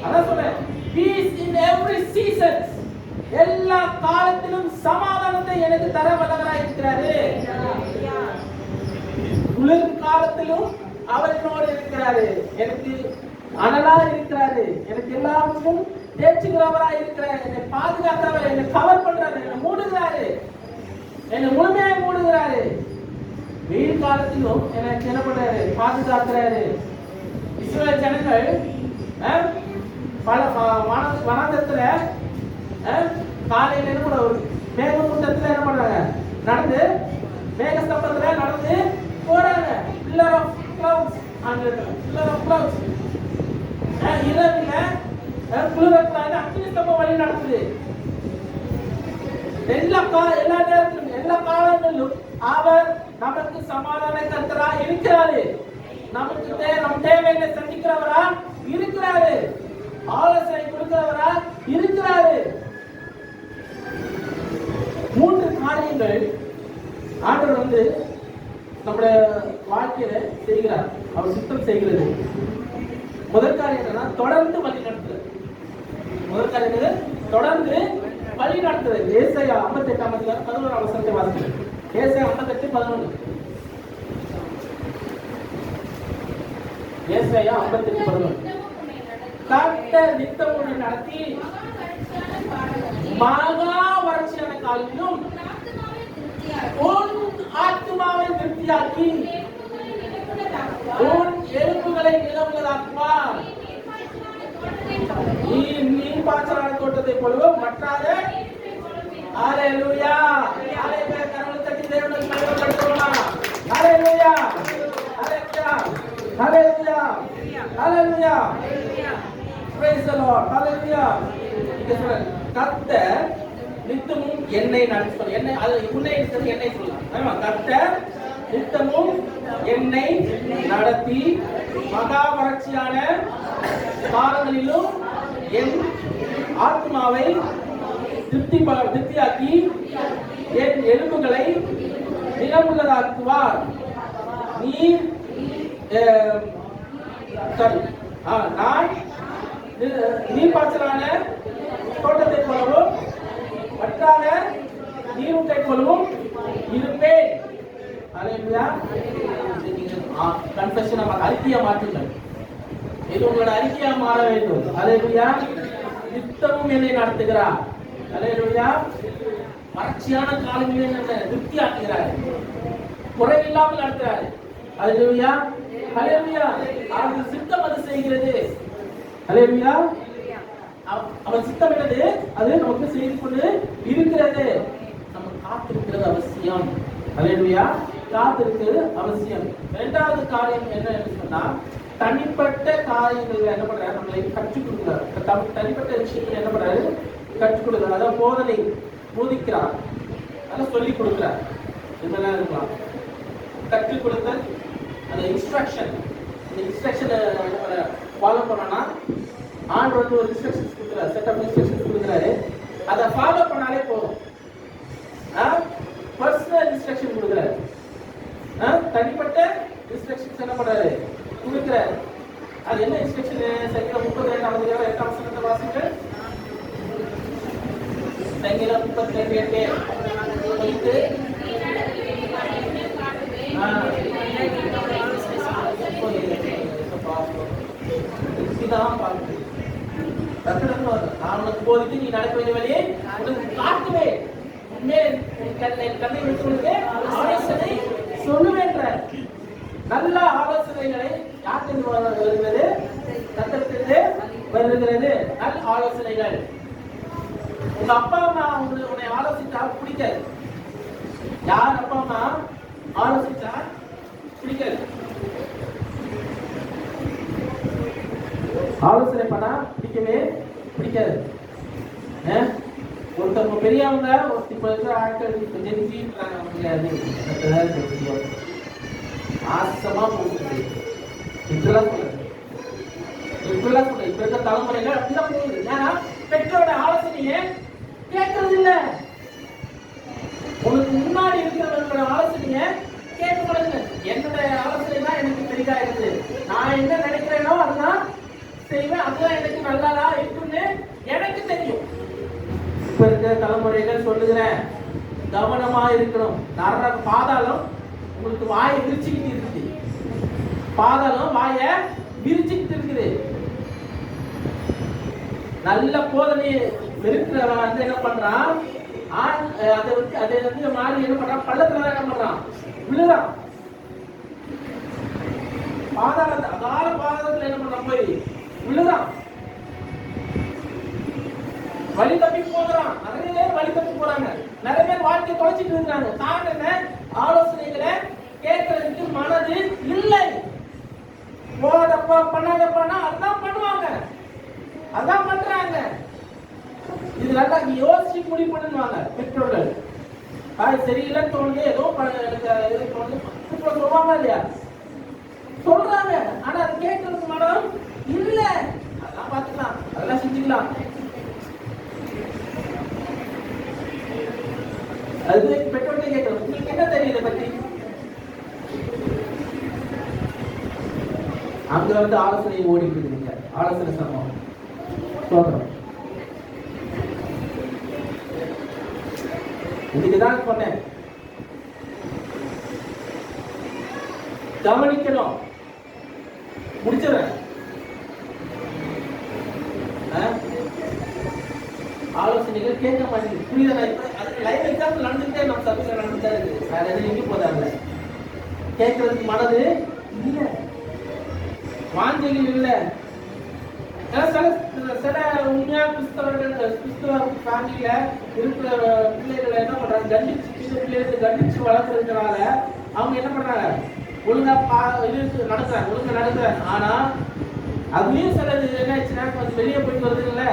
அதான் சொல்றேன், peace in every season. எல்லா காலத்திலும் சமாதானத்தை எனக்கு தர வல்லவராய் இருக்கிறாரு. குளிர் காலத்திலும் அவர் என்னோடு இருக்கிறாரு. எனக்கு அனலா இருக்கிறாரு. எனக்கு எல்லாருக்கும் தேய்ச்சுகிறவராய் இருக்கிறாரு. என்னை பாதுகாக்கிறவர், என்னை கவர் பண்றாரு, என்னை மூடுகிறாரு, என்னை முழுமையாக மூடுகிறாரு. வெயில் காலத்திலும் எனக்கு என்ன பண்றாரு, பாதுகாக்கிறாரு. இஸ்ரவேல் ஜனங்கள் பல வனாந்தரத்துல காலையில என்ன பண்ண, ஒரு மேகமூட்டத்துல என்ன பண்றாங்க, நடந்து மேக ஸ்தம்பத்துல நடந்து போறாங்க. pillar of clouds, இரவுல குளிரக்கூடாது. அக்னி ஸ்தம்பம் வழி நடத்துது. எல்லா நேரத்திலும் எல்லா காலங்களிலும் அவர் நமக்கு சமாதான கர்த்தரா இருக்கிறாரு. நமக்கு நம் தேவைகளை சந்திக்கிறவரா இருக்கிறாரு. ஆலோசனை கொடுக்கிறவரா இருக்கிறாரு. 3 காரியங்கள் ஆண்டவர் நம்முடைய வாழ்க்கையில செய்கிறார். அவர் சுத்தம் செய்கிறது. முதல் காரியம் என்னன்னா தொடர்ந்து வழி நடத்துறது. முதல் காரியம் தொடர்ந்து வழி நடத்துறது. ஏசாயா 58:11 வசனத்தை வாசிக்கிறேன். ஏசாயா 58:11. ஏசாயா 58:11. கர்த்தர் நித்தம் உன்னை நடத்தி மகா வறட்சியான காலத்திலும் உன் ஆத்துமாவை திருப்தியாக்கி உன் எலும்புகளை நிலவுள்ளதாக்குவார். நீ நீர் பாய்ச்சலான தோட்டத்தை போலவும் மற்றாத. ஹல்லேலூயா. ஹல்லேலூயா. கரங்களை தட்டி தேவனுக்கு மகிமைப்படுத்துவோமா? ஹல்லேலூயா. ஹல்லேலூயா. ஹல்லேலூயா. ஹல்லேலூயா. Praise the Lord. Hallelujah. இங்க சொல்றேன், கர்த்தர் நித்தமும் என்னை நடத்துவார். என்னை அது உன்னை இருக்கிறது என்னை சொல்லலாம். ஆமா, கர்த்தர் நித்தமும் என்னை நடத்தி மகா வறட்சியான காலங்களிலும் என் ஆத்மாவை திருப்தியாக்கி என் எலும்புகளை நிலமுள்ளதாக்குவார். நான் நீர்ப்பாய்ச்சலான தோட்டத்தை போலவும் வற்றாத நீரூட்டை போலவும் இருப்பேன். ஹல்லேலூயா. கன்ஃபெஷன் அறிக்கையா மாற்றுங்கள். இது உங்களோட அறிக்கையா மாற வேண்டும். ஹல்லேலூயா. நித்தமும் என்னை நடத்துகிறார். ஹல்லேலூயா. வறட்சியான காலங்களில் என்ன திருப்தியாக்குகிறார். குறைவில்லாமல் நடத்துகிறார். ஹல்லேலூயா. ஹல்லேலூயா. அது சித்தம் அது செய்கிறது. ஹல்லேலூயா. அவர் சித்தம் என்னது? அது நமக்கு செய்து கொண்டு இருக்கிறது. நம்ம காத்திருக்கிறது அவசியம். ஹல்லேலூயா. காத்திருக்கிறது அவசியம். இரண்டாவது காரியம் என்ன என்று சொன்னா, தனிப்பட்ட காரியங்கள் என்ன பண்றாரு? நம்மளை கற்றுக் கொடுக்கிறார். தனிப்பட்ட விஷயங்கள் என்ன பண்றாரு? கற்றுக் கொடுக்கிறார். அதாவது போதனை போதிக்கிறார். அதான் சொல்லிக் கொடுக்கிறார். இதெல்லாம் இருக்கலாம். கற்றுக் கொடுத்தல், அந்த இன்ஸ்ட்ரக்ஷன். இந்த இன்ஸ்ட்ரக்ஷனை ஃபாலோ பண்ணனா ஆண்டவர் ஒரு இன்ஸ்ட்ரக்ஷன்ஸ் கொடுக்குறாரு. செட் ஆஃப் இன்ஸ்ட்ரக்ஷன்ஸ் கொடுக்குறாரு. அதை ஃபாலோ பண்ணாலே போதும். பர்சனல் இன்ஸ்ட்ரக்ஷன் கொடுக்குறாரு. தனிப்பட்ட இன்ஸ்ட்ரக்ஷன்ஸ் என்ன பண்றாரு? கொடுக்குறாரு. அது என்ன இன்ஸ்ட்ரக்ஷன்? சங்கீதம் 32:8 வாசிங்க. சங்கீதம் 32:8 நான் உனக்கு போதித்து நீ நடக்க வேண்டிய வழியை உனக்கு காட்டுவேன். கண்ணை விட்டு ஆலோசனை சொல்லுவேன். நல்ல ஆலோசனைகளை யாருக்கு வருகிறது? கர்த்தரிடமிருந்து வருகிறது. நல்ல ஆலோசனைகள். உங்க அப்பா அம்மா உன்னை ஆலோசிச்சா பிடிக்காது. யார் அப்பா அம்மா ஆலோசிச்சா பிடிக்காது. ஆலோசனை பண்ணா பிடிக்கவே பிடிக்காது. ஒருத்தவங்க பெரியவங்க இப்ப இருக்கிற ஆட்கள் ஆசமா போகுது. இப்பெல்லாம் சொல்லுங்க, இப்ப இருக்க தலைமுறைகள் அப்படிதான் போகுது. ஏன்னா பெற்றோட ஆலோசனையை கேட்கறது இல்ல. உனக்கு முன்னாடி இருக்கிறவங்களோட ஆலோசனையை கேட்க மாட்டேங்க. என்னோட ஆலோசனை தான் எனக்கு பெரிதா இருக்குது. நான் என்ன நினைக்கிறேனோ அதுதான் செய்வேன். அதுதான் எனக்கு நல்லதா இருக்குன்னு எனக்கு தெரியும். இப்ப இருக்க தலைமுறைகள் சொல்லுகிறேன், கவனமா இருக்கணும். பாதாளம் உங்களுக்கு வாயை விரிச்சுக்கிட்டு இருக்குது. பாதாளம் வாயை விரிச்சுக்கிட்டு இருக்குது. நல்ல போதனையை வெறுக்கிறவன் வந்து என்ன பண்றான்? அதை மாறி என்ன பண்றான்? பள்ளத்துல என்ன பண்றான்? விழுறான். பாதாளத்தை அகால பாதாளத்துல என்ன பண்றான்? போய் விழுறான். வழி தப்பி போகிறான். நிறைய பேர் வழி தப்பி போறாங்க. நிறைய பேர் வாழ்க்கையை தொலைச்சிட்டு இருக்காங்க. காரணம் என்ன? ஆலோசனைகளை கேட்கறதுக்கு மனது இல்லை. போதப்பா பண்ணாதப்பானா அதுதான் பண்ணுவாங்க. அதான் பண்றாங்க. இது நல்லா யோசிச்சு முடிவு பண்ணுவாங்க பெற்றோர்கள். சரியில்லைன்னு தோணுது, ஏதோ எனக்கு தோணுது சொல்லுவாங்க இல்லையா, சொல்றாங்க. ஆனா அது கேட்கறதுக்கு மேடம் இல்ல, அதெல்லாம் பாத்துக்கலாம், அதெல்லாம் செஞ்சுக்கலாம். அது பெற்றோர்களே கேட்கணும், உங்களுக்கு என்ன தெரியும் இதை பத்தி? அங்க வந்து ஆலோசனை ஓடிட்டு இருக்குங்க, ஆலோசனை சமம் சொல்றோம். இதுக்குதான் சொன்னேன், கவனிக்கணும். முடிச்சிடறேன். ஆலோசனைகள் கேட்க மாட்டேங்குது, புரியுதா? லைவ் எக்ஸாம்பிள் நடந்துட்டே நம்ம சபையில நடந்துட்டே இருக்கு, வேற எதுவும் எங்க போதாங்க. கேட்கறதுக்கு மனது இல்ல, வாஞ்சைகள் இல்ல. சில உண்மையா கிறிஸ்தவ ஃபேமிலியில இருக்கிற பிள்ளைகளை என்ன பண்றாங்க, கண்டிச்சு சின்ன பிள்ளைகளுக்கு கண்டிச்சு வளர்க்கறதுனால அவங்க என்ன பண்றாங்க, ஒழுங்கா நடக்கிறாங்க, ஒழுங்கா நடக்கிறாங்க. ஆனா அதுலயும் சிலது என்ன ஆச்சுன்னா, கொஞ்சம் வெளியே போயிட்டு வருதுல்ல,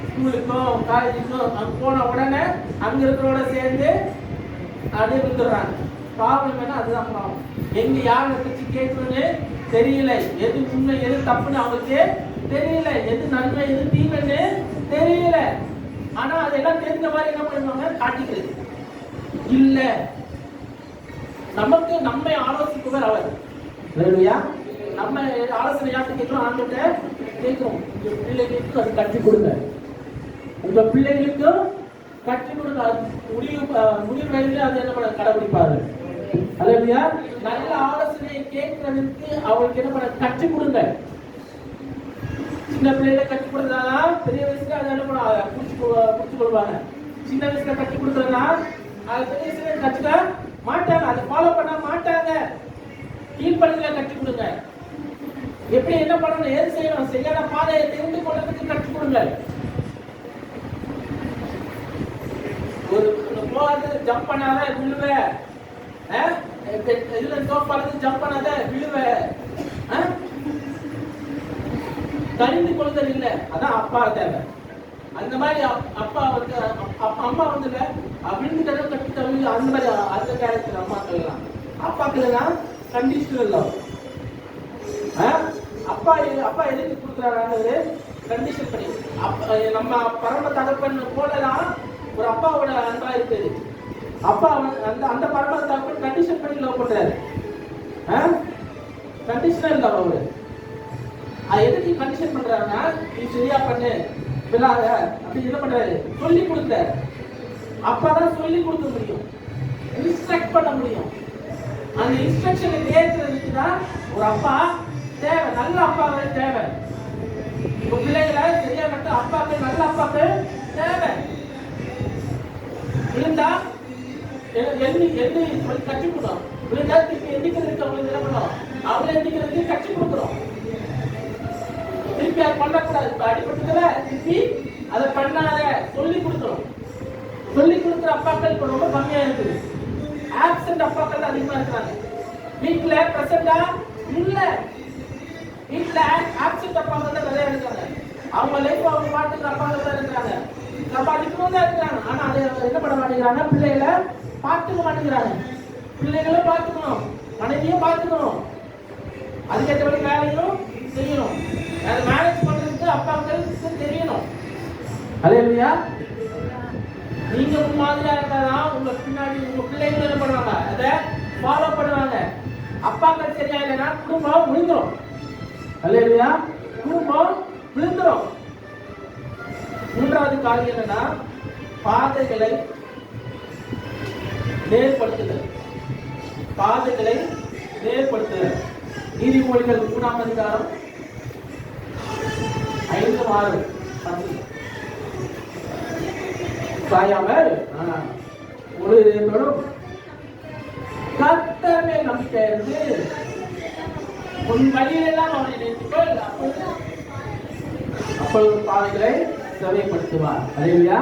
ஸ்கூலுக்கும் காலேஜுக்கும் அங்க போன உடனே அங்க இருக்கிறோட சேர்ந்து அப்படியே விட்டுறாங்க. ப்ராப்ளம் என்ன, அதுதான் ப்ராப்ளம். எங்க யாரை பற்றி கேட்கணும்னு தெரியல, எது உண்மை எது தப்புன்னு அவங்களுக்கு தெரியல, எது நன்மை எது தீமைன்னு தெரியல. ஆனா அதெல்லாம் தெரிஞ்ச மாதிரி என்ன பண்ணுவாங்க, காட்டிக்கிறது இல்ல. நமக்கு நம்மை ஆலோசிப்பவர் அவர். நம்ம ஆலோசனை யார்கிட்ட கேட்கிறோம், ஆண்டுகிட்ட கேட்கிறோம். உங்க பிள்ளைகளுக்கு அது கற்றுக் கொடுங்க, உங்க பிள்ளைகளுக்கும் கற்றுக் கொடுங்க. முடிவு வயதில் அது என்ன பண்ண கடைபிடிப்பாரு. அல்லையா, நல்ல ஆலோசனையை கேட்கறதுக்கு அவங்களுக்கு என்ன பண்ண கற்றுக் கொடுங்க. சின்ன பிள்ளைகளை கற்றுக் கொடுத்தா பெரிய வயசுல அதை என்ன பண்ண புடிச்சு கொள்வாங்க. சின்ன வயசுல கற்றுக் கொடுத்தா அது பெரிய வயசுல கற்றுக்க மாட்டாங்க, அதை ஃபாலோ பண்ண மாட்டாங்க. கீழ்ப்படிகளை கற்றுக் கொடுங்க, எப்படி என்ன பண்ணணும், ஏது செய்யணும், சரியான பாதையை தெரிந்து கொள்றதுக்கு கற்றுக் கொடுங்க. ஒரு போகாது ஜம்ப் பண்ணாத விழுவ, இதுல சோஃபால ஜம்ப் பண்ணாத விழுவ, கணிந்து கொள்ளுதல் இல்ல. அதான் அப்பா தேவை. அந்த மாதிரி அப்பா வந்து அம்மா வந்து விழுந்து கட்டி தவிர அந்த மாதிரி அந்த கேரக்டர் அம்மாக்கள் எல்லாம். அப்பாக்கள் எல்லாம் கண்டிஷனல் லவ். அப்பா அப்பா எதுக்கு கொடுக்குறாரு, கண்டிஷன் பண்ணி. நம்ம பரம தகப்பன் போலதான் ஒரு அப்பாவோட அன்பா இருக்குது. அப்பா அந்த அந்த பரம தகப்பன் கண்டிஷன் பண்ணி லவ் பண்றாரு, கண்டிஷனல் லவ். அவரு எதுக்கு கண்டிஷன் பண்றாருன்னா, நீ சரியா பண்ணு விழாத அப்படி என்ன பண்றாரு, சொல்லி கொடுத்தாரு. அப்பதான் சொல்லி கொடுக்க முடியும், இன்ஸ்ட்ரக்ட் பண்ண முடியும். அந்த இன்ஸ்ட்ரக்ஷனை கேட்கறதுக்கு தான் ஒரு அப்பா தேவை, நல்ல அப்பாவே தேவை. உங்க பிள்ளைகளை சரியா கட்ட அப்பாக்கள், நல்ல அப்பாக்கள் தேவை. இருந்தா எண்ணி கற்றுக் கொடுக்கும். விழுந்தா திருப்பி எண்ணிக்கிறதுக்கு அவங்களுக்கு என்ன பண்ணும், அவங்களை எண்ணிக்கிறதுக்கு கற்றுக் கொடுக்குறோம். திருப்பி அதை பண்ணக்கூடாது, அடிப்பட்டதுல திருப்பி அதை பண்ணாத சொல்லி கொடுக்குறோம். சொல்லி கொடுக்குற அப்பாக்கள் இப்ப ரொம்ப கம்மியா இருக்குது. ஆப்சென்ட் அப்பாக்கள் அதிகமா இருக்கிறாங்க. வீட்டுல பிரசண்டா இல்ல, வீட்டுல ஆப்சென்ட் அப்பாக்கள் தான் நிறைய இருக்காங்க. அவங்க லைஃப் அவங்க பாட்டுக்கு அப்பாக்கள் தான் இருக்கிறாங்க, சம்பாதிக்கணும் தான் இருக்கிறாங்க. ஆனா அதை என்ன பண்ண மாட்டேங்கிறாங்க, பிள்ளைகளை பார்த்துக்க மாட்டேங்கிறாங்க. பிள்ளைகளும் பார்த்துக்கணும், மனைவியும் பார்த்துக்கணும், அதுக்கேற்றபடி வேலையும் செய்யணும். அதை மேனேஜ் பண்றதுக்கு அப்பாக்களுக்கு தெரியணும். அல்லேலூயா. நீங்க மாதிரியா இருந்தாதான் உங்க பின்னாடி உங்க பிள்ளைகள் என்ன பண்ணுவாங்க, அதை ஃபாலோ பண்ணுவாங்க. அப்பாக்கள் சரியா இல்லைன்னா குடும்பம் விழுந்துரும். அல்லேலூயா, குடும்பம் விழுந்துரும். மூன்றாவது காரியம் என்னன்னா, பாதைகளை நேர்படுத்துதல். பாதைகளை நேர்படுத்துதல். நீதிமொழிகள் 3ஆம் அதிகாரம் 5-6 சாயாமல் ஒரு கர்த்தர் மேல் நம்பிக்கை இருந்து உன் வழியிலெல்லாம் அவனை நினைத்துக்கொள், அப்பொழுது பாதைகளை செவைப்படுத்துவார். அல்லேலூயா.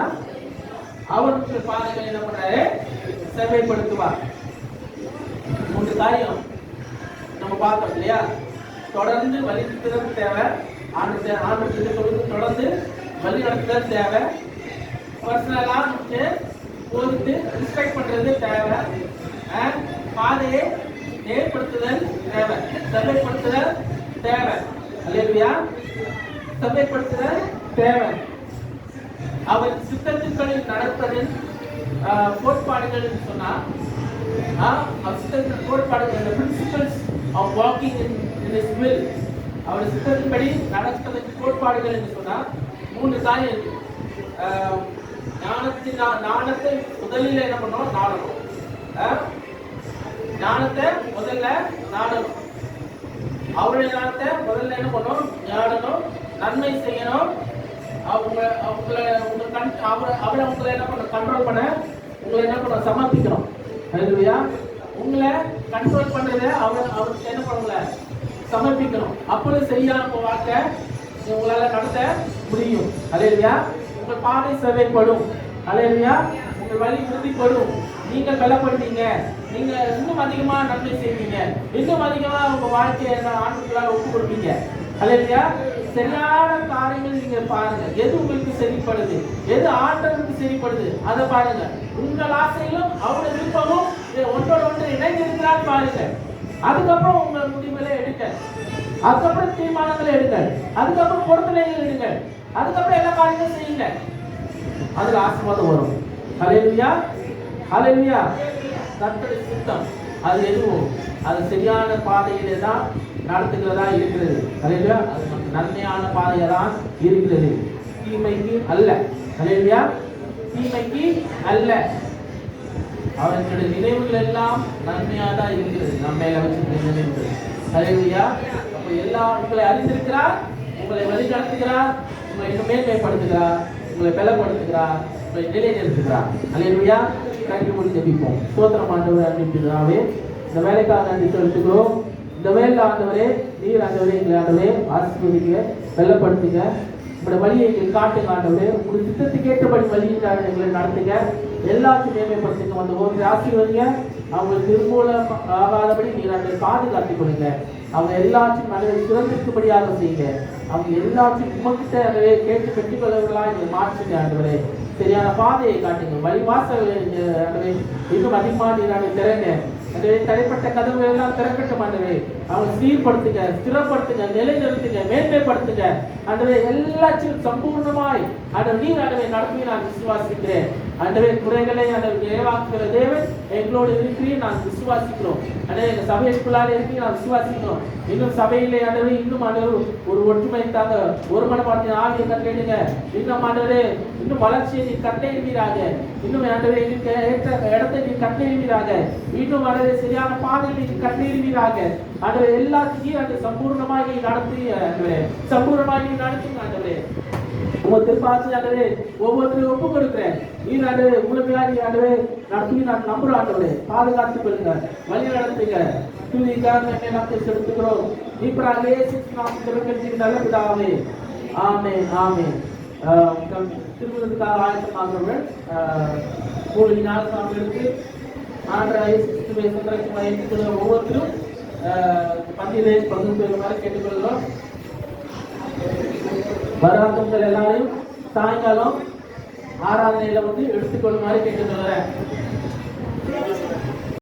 அவருக்கு பாதைகளை என்ன பண்றாரு, செவைப்படுத்துவார். 3 காரியம் நம்ம பார்த்தோம் இல்லையா. தொடர்ந்து வழி திரும்ப தேவை, ஆண்டு தொடர்ந்து வழி நடத்துதல் தேவை. பர்சனலா போயிட்டு இன்ஸ்ட்ரக்ட் பண்றது தேவை. பாதையை ஏற்படுத்துதல் தேவை, சபைப்படுத்துதல் தேவை. அல்லேலூயா, சபைப்படுத்துதல் தேவை. அவர் சித்தத்துக்களில் நடப்பதில் கோட்பாடுகள் சொன்னா கோட்பாடுகள் principles of walking in his will. அவர் சித்தத்தின்படி நடப்பதற்கு கோட்பாடுகள் என்று சொன்னா 3 காரியம் இருக்கு. ஞானத்தை முதலில் என்ன பண்ணணும்? நாடணும். ஞானத்தை முதல்ல நாடணும். அவருடைய ஞானத்தை முதல்ல என்ன பண்ணணும்? ஞானணும், நன்மை செய்யணும். அவரை உங்களை என்ன பண்ண கண்ட்ரோல் பண்ண, உங்களை என்ன பண்ண சமர்ப்பிக்கணும். அல்லேலூயா, உங்களை கண்ட்ரோல் பண்றத அவருக்கு என்ன பண்ணல சமர்ப்பிக்கணும். அப்படி செய்யாம உங்க வாழ்க்கை உங்களால நடத்த முடியும். அல்லேலூயா, உங்கள் பாதை சேவைப்படும். அல்லேலூயா, உங்கள் வழி உறுதிப்படும். நீங்கள் பலப்படுவீங்க. நீங்க இன்னும் அதிகமா நன்மை செய்வீங்க. இன்னும் அதிகமா உங்க வாழ்க்கையை ஆண்டுகளாக ஒப்பு கொடுப்பீங்க. அல்லேலூயா, சரியான காரியங்கள் நீங்க பாருங்க. எது உங்களுக்கு சரிப்படுது, எது ஆண்டவருக்கு சரிப்படுது, அதை பாருங்க. உங்கள் ஆசையிலும் அவருடைய விருப்பமும் ஒன்றோடு ஒன்று இணைந்திருக்கிறான்னு பாருங்க. அதுக்கப்புறம் உங்க முடிவுகளை எடுங்க. அதுக்கப்புறம் தீர்மானங்களை எடுங்க. அதுக்கப்புறம் பொறுத்தனைகள் எடுங்க. அதுக்கப்புறம் எல்லா காரியங்களும் செய்யுங்க. அதுல ஆசீர்வாதம் வரும். அல்லேலூயா, அல்லேலூயா. கர்த்தருடைய சித்தம் அது எதுவும் அது சரியான பாதையிலே தான் நடத்துகிறதா இருக்கிறது. அல்லேலூயா, அது நமக்கு நன்மையான பாதையா தான் இருக்கிறது, தீமைக்கு அல்ல. அல்லேலூயா, தீமைக்கு அல்ல. அவர்களுடைய நினைவுகள் எல்லாம் நன்மையாக தான் இருக்கிறது. நம்ம வச்சிருக்கிற நினைவுகள். அல்லேலூயா, அப்ப எல்லாம் உங்களை அறிந்திருக்கிறார், உங்களை வழிநடத்துகிறார், உங்களை இன்னும் மேன்மைப்படுத்துகிறார், உங்களை பலப்படுத்துகிறார், உங்களை நிலைநிறுத்துகிறார். அல்லேலூயா, கண்டி மூடி ஜெபிப்போம். ஸ்தோத்திரம் ஆண்டவரே, அன்பிற்காகவே இந்த வேலைக்காக நன்றி செலுத்துகிறோம். இந்த வேலை ஆண்டவரே, நீர் ஆண்டவரே எங்களை ஆண்டவரே ஆசீர்வதிங்க, பலப்படுத்துங்க. உங்களுடைய வழியை எங்களுக்கு காட்டுங்க ஆண்டவரே. உங்களுடைய சித்தத்துக்கு ஏற்றபடி வழியை எங்களை நடத்துங்க. எல்லாத்தையும் மேம்படுத்துங்க. வந்து ஒன்று ஆசீர்வதிங்க. அவங்களுக்கு நிர்மூலம் ஆகாதபடி நீர் அதை பாதுகாத்துக் கொடுங்க. அவங்க எல்லாத்தையும் நல்ல சிறந்திருக்கும்படியாக செய்யுங்க. அவங்க எல்லாத்தையும் உமக்கிட்ட அதை கேட்டு பெற்றுக்கொள்ளவர்களாக நீங்கள் மாற்றுங்க ஆண்டவரே. சரியான பாதையை காட்டுங்க. வழிவாசல்களை ஆண்டவரே இன்னும் அதிகமாக நீர் திறங்க. எனவே தடைப்பட்ட கதவுகள் எல்லாம் திறக்கட்டும் ஆண்டவரே. அவங்க சீர்படுத்துங்க, ஸ்திரப்படுத்துங்க, நிலைநிறுத்துங்க, மேன்மைப்படுத்துங்க ஆண்டவரே. எல்லாத்தையும் சம்பூர்ணமாய் ஆண்டவர் நீர் ஆண்டவரை நடத்தி நான் விசுவாசிக்கிறேன். ஆண்டவரே, குறைகளை ஆண்டவர் நிறைவாக்குகிற தேவன் எங்களோடு இருக்கிறேன் நான் விசுவாசிக்கிறோம். ஆண்டவரே, எங்க சபைக்குள்ளாலே இருக்கு நான் விசுவாசிக்கிறோம். இன்னும் சபையிலே ஆண்டவரே இன்னும் ஆண்டவர் ஒரு ஒற்றுமை தாங்க, ஒரு மனப்பாட்டின் ஆவியை கட்டளையிடுங்க. இன்னும் ஆண்டவரே இன்னும் வளர்ச்சியை நீ கட்டளையிடுவீராக. இன்னும் ஆண்டவரே எங்களுக்கு ஏற்ற இடத்தை நீ கட்டளையிடுவீராக. இன்னும் ஆண்டவரே சரியான பாதையில் நீ கட்டளையிடுவீராக. ஆண்டவரே எல்லாத்தையும் அந்த சம்பூர்ணமாக நடத்தி ஆண்டவரே சம்பூர்ணமாக நடத்துங்க ஆண்டவரே. உங்க திருப்பாசி ஆண்டவரே ஒவ்வொருத்தரையும் ஒப்பு கொடுக்கிறேன். நீ ஆண்டவரே உங்களுக்கு ஆண்டவரே நடத்தி நான் நம்புறேன் ஆண்டவரே. பாதுகாத்துக் கொள்ளுங்க, வழி நடத்துங்க. துதிக்காக நாம் செலுத்துகிறோம். இப்பராக இயேசுவின் நாமத்தில் நல்ல பிதாவே, ஆமென், ஆமென். திருமணத்துக்காக ஆயத்தமாகிறவர்கள் கூலி நாளுக்கு ஆண்டவராகிய இயேசு கிறிஸ்துவை சொந்தமாக ஏற்றுக்கொள்கிற ஒவ்வொருத்தரும் பந்தியிலே பங்கு பெறுமாறு கேட்டுக்கொள்கிறோம். வராதவங்கள் எல்லாரையும் சாயங்காலம் ஆராதனையில வந்து எடுத்துக்கொள்ளுமாறு கேட்டுக்கொள்கிறேன்.